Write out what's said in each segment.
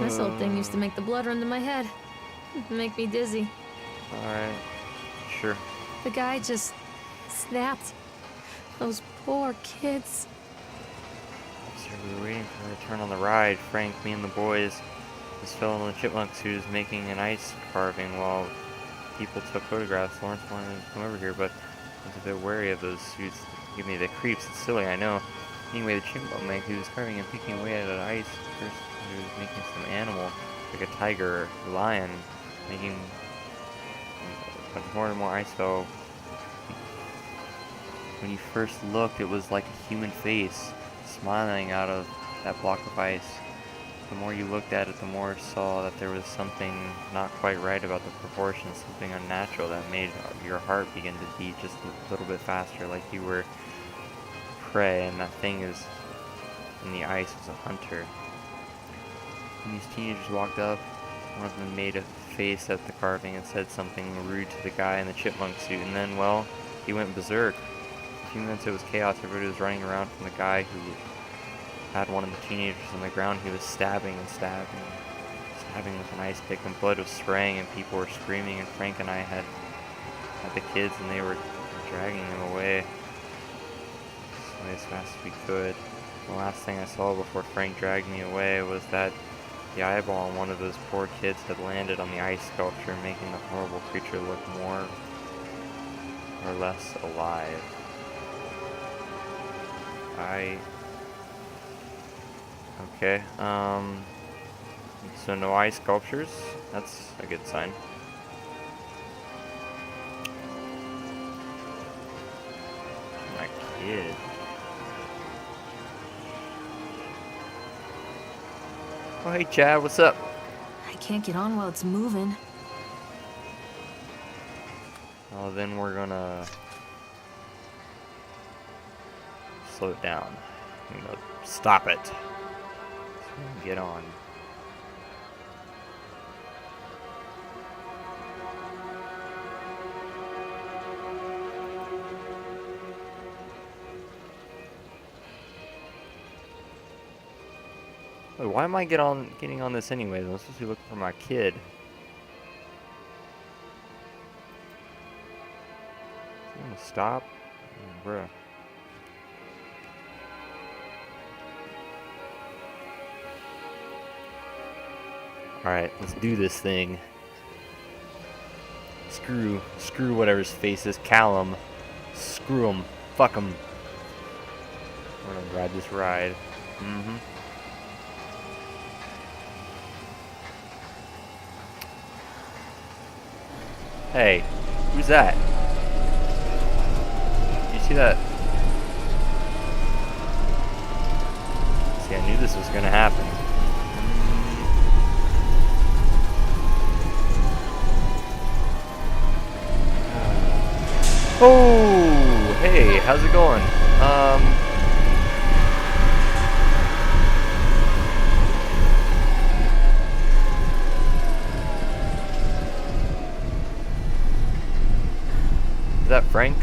This old thing used to make the blood run to my head. Make me dizzy. Alright. Sure. The guy just snapped. Those poor kids. So we were waiting for her to turn on the ride. Frank, me and the boys, this fellow in the chipmunk suit is making an ice carving while people took photographs. Lawrence wanted to come over here, but I was a bit wary of those suits. They give me the creeps. It's silly, I know. Anyway, the chipmunk who was carving and picking away at an ice. First, he was making some animal, like a tiger or lion, making more and more ice fell. When you first looked, it was like a human face smiling out of that block of ice. The more you looked at it, the more you saw that there was something not quite right about the proportions, something unnatural that made your heart begin to beat just a little bit faster, like you were prey, and that thing is in the ice was a hunter. When these teenagers walked up, one of them made a face at the carving and said something rude to the guy in the chipmunk suit, and then, well, he went berserk. A few minutes it was chaos. Everybody was running around from the guy who had one of the teenagers on the ground. He was stabbing and stabbing with an ice pick, and blood was spraying, and people were screaming, and Frank and I had the kids, and they were dragging them away as fast as we could. The last thing I saw before Frank dragged me away was that the eyeball on one of those poor kids had landed on the ice sculpture, making the horrible creature look more or less alive. Okay, so no ice sculptures, that's a good sign. My kid. Oh, hey Chad, what's up? I can't get on while it's moving. Oh, then we're gonna slow it down. I'm gonna stop it. So we can get on. Wait, why am I getting on this anyways? I'm supposed to be looking for my kid. You gonna stop? Oh, bruh. Alright, let's do this thing. Screw whatever's face is. Callum. Screw him. Fuck him. We're gonna ride this ride. Mm-hmm. Hey, who's that? You see that? See, I knew this was gonna happen. Oh, hey, how's it going? Is that Frank?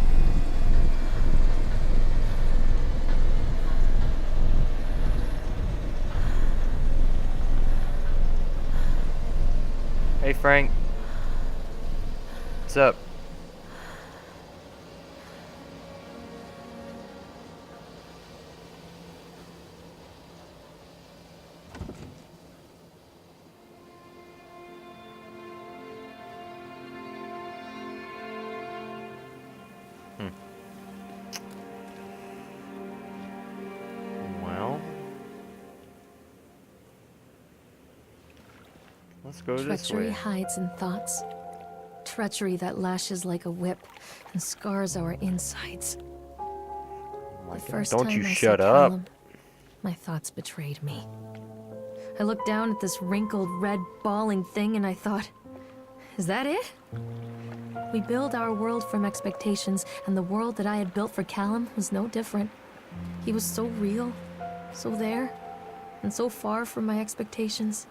Hey Frank. What's up? Well, let's go this way. Treachery hides in thoughts. Treachery that lashes like a whip and scars our insides. The first Don't time you I shut saw up. Callum, my thoughts betrayed me. I looked down at this wrinkled, red, bawling thing and I thought, is that it? We build our world from expectations, and the world that I had built for Callum was no different. He was so real, so there, and so far from my expectations.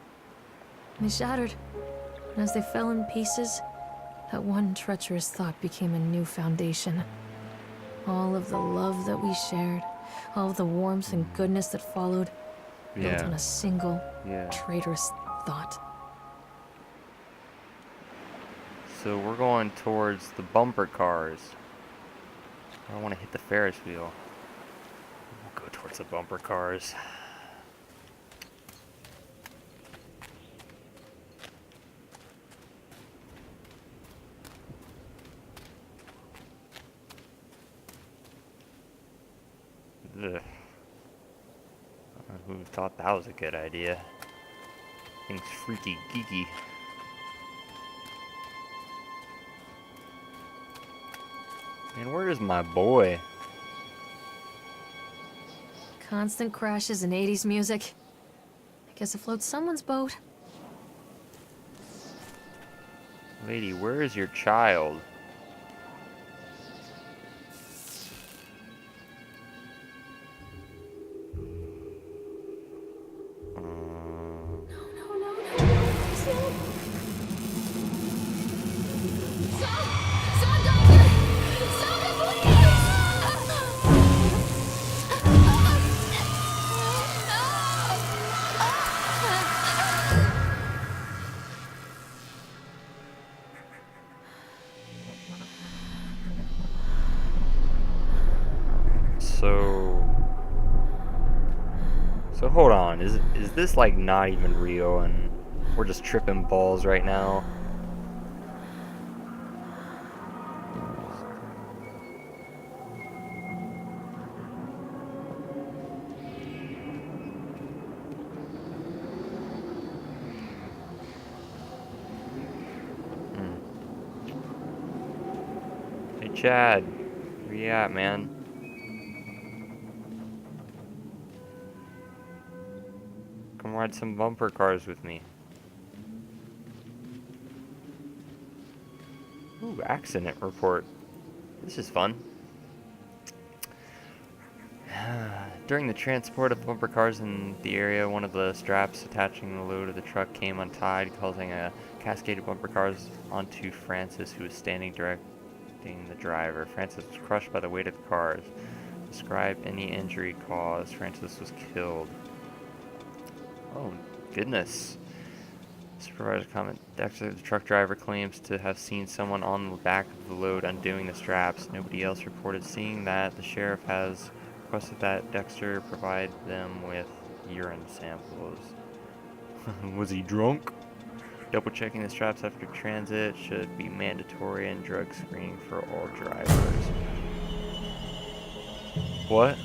They shattered, and as they fell in pieces, that one treacherous thought became a new foundation. All of the love that we shared, all of the warmth and goodness that followed, built on a single traitorous thought. So we're going towards the bumper cars. I don't want to hit the Ferris wheel. We'll go towards the bumper cars. Ugh. Who thought that was a good idea? Thing's freaky geeky. And where is my boy? Constant crashes and 80s music. I guess it floats someone's boat. Lady, where is your child? So hold on, is this like not even real and we're just tripping balls right now? Hey Chad, where you at, man? Come ride some bumper cars with me. Ooh, accident report. This is fun. During the transport of bumper cars in the area, one of the straps attaching the load of the truck came untied, causing a cascade of bumper cars onto Francis, who was standing directing the driver. Francis was crushed by the weight of the cars. Describe any injury caused. Francis was killed. Oh, goodness. Supervisor comment. Actually, the truck driver claims to have seen someone on the back of the load undoing the straps. Nobody else reported seeing that. The sheriff has requested that Dexter provide them with urine samples. Was he drunk? Double checking the straps after transit should be mandatory, and drug screening for all drivers. What?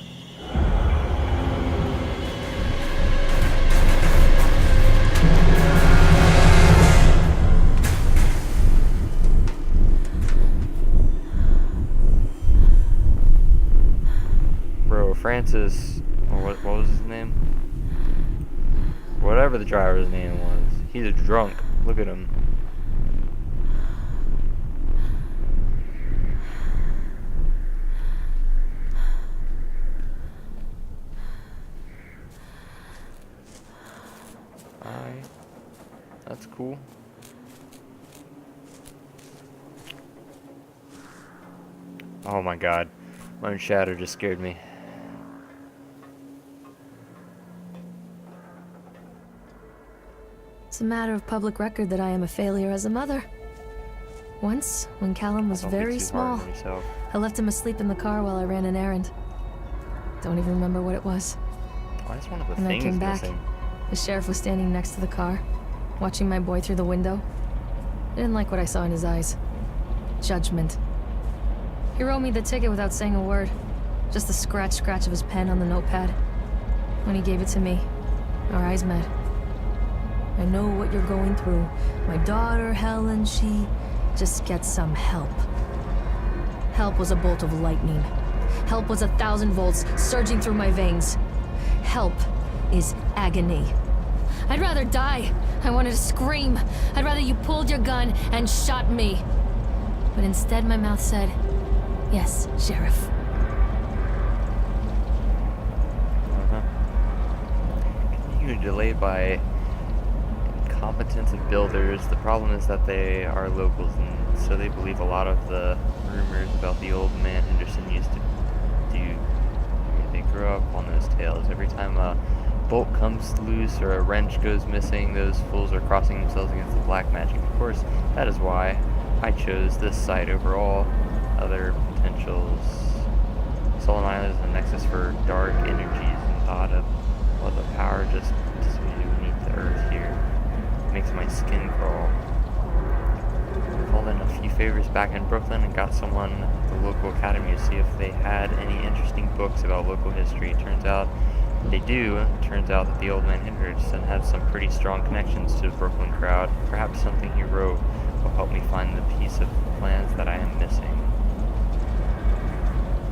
Francis, or what was his name? Whatever the driver's name was. He's a drunk. Look at him. Alright. That's cool. Oh my god. My own shadow just scared me. It's a matter of public record that I am a failure as a mother. Once, when Callum was very small, I left him asleep in the car while I ran an errand. Don't even remember what it was. Why is one of the When I things came back, missing? the sheriff was standing next to the car, watching my boy through the window. I didn't like what I saw in his eyes. Judgment. He wrote me the ticket without saying a word. Just the scratch of his pen on the notepad. When he gave it to me, our eyes met. I know what you're going through. My daughter, Helen, she just gets some help. Help was a bolt of lightning. Help was 1,000 volts surging through my veins. Help is agony. I'd rather die. I wanted to scream. I'd rather you pulled your gun and shot me. But instead my mouth said, yes, Sheriff. Continue delayed by incompetence of builders. The problem is that they are locals, and so they believe a lot of the rumors about the old man Henderson used to do. They grew up on those tales. Every time a bolt comes loose or a wrench goes missing, those fools are crossing themselves against the black magic. Of course, that is why I chose this site over all other potentials. Solon Island is a nexus for dark energies and thought of what the power just dissipated beneath the earth here. It makes my skin crawl. I called in a few favors back in Brooklyn and got someone at the local academy to see if they had any interesting books about local history. Turns out they do. Turns out that the old man Henderson had some pretty strong connections to the Brooklyn crowd. Perhaps something he wrote will help me find the piece of plans that I am missing.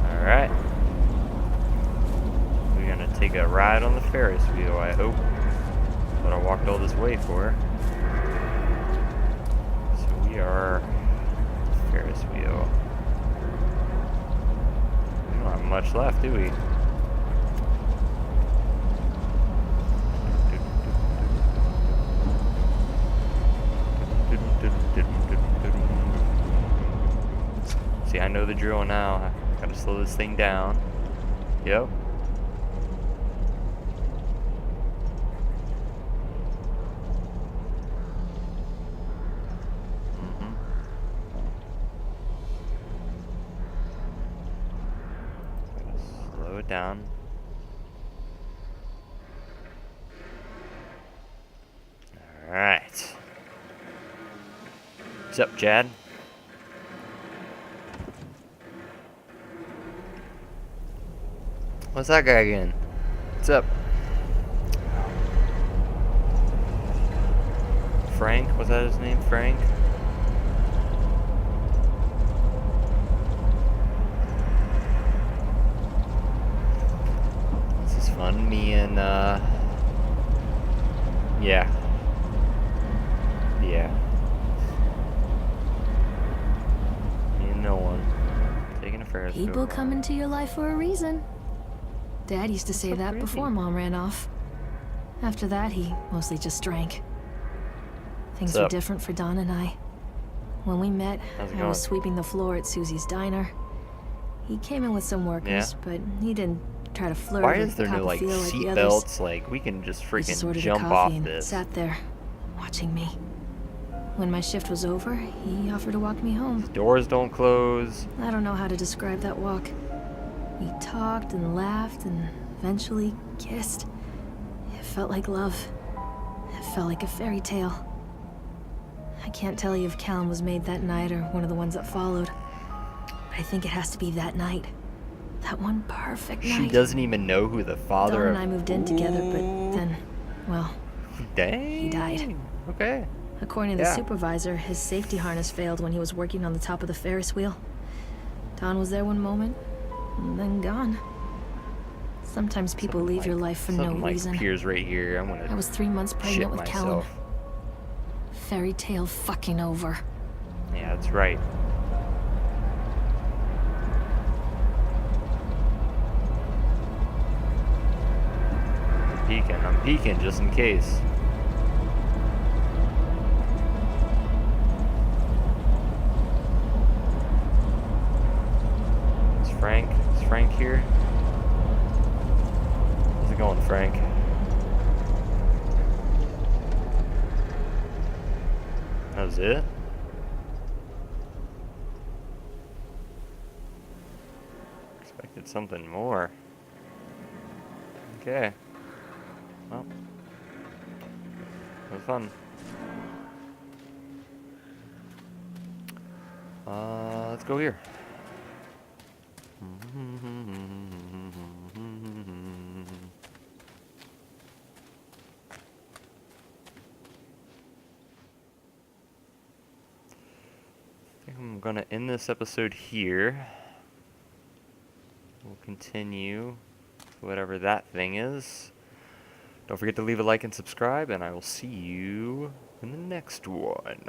Alright. We're gonna take a ride on the Ferris wheel, I hope. That's what I walked all this way for. So we are Ferris wheel. We don't have much left, do we? See, I know the drill now. I gotta slow this thing down. Yep. Slow it down. Alright. What's up, Chad? What's that guy again? What's up? Frank? Was that his name? Frank? This is fun. Me and, yeah. Yeah. Me and no one. Taking a Ferris wheel. People come into your life for a reason. Dad used to say that crazy. before Mom ran off. After that, he mostly just drank. Things were different for Don and I. When we met, I was sweeping the floor at Susie's diner. He came in with some workers, but he didn't try to flirt. Why is there no like seat belts? Like we can just freaking jump off this. Sat there, watching me. When my shift was over, he offered to walk me home. Doors don't close. I don't know how to describe that walk. We talked and laughed and eventually kissed. It felt like love. It felt like a fairy tale. I can't tell you if Callum was made that night or one of the ones that followed. But I think it has to be that night. That one perfect night. She doesn't even know who the father Don and I moved in together, but then, well, dang. He died. Okay. According to the supervisor, his safety harness failed when he was working on the top of the Ferris wheel. Don was there one moment, and then gone. Sometimes people leave your life for no reason. Appears right here. I was 3 months pregnant with Callum. Fairy tale fucking over. Yeah, that's right. I'm peeking just in case. Is Frank here? How's it going, Frank? That was it? Expected something more. Okay. Well, it was fun. Let's go here. I think I'm gonna end this episode here. We'll continue to whatever that thing is. Don't forget to leave a like and subscribe, and I will see you in the next one.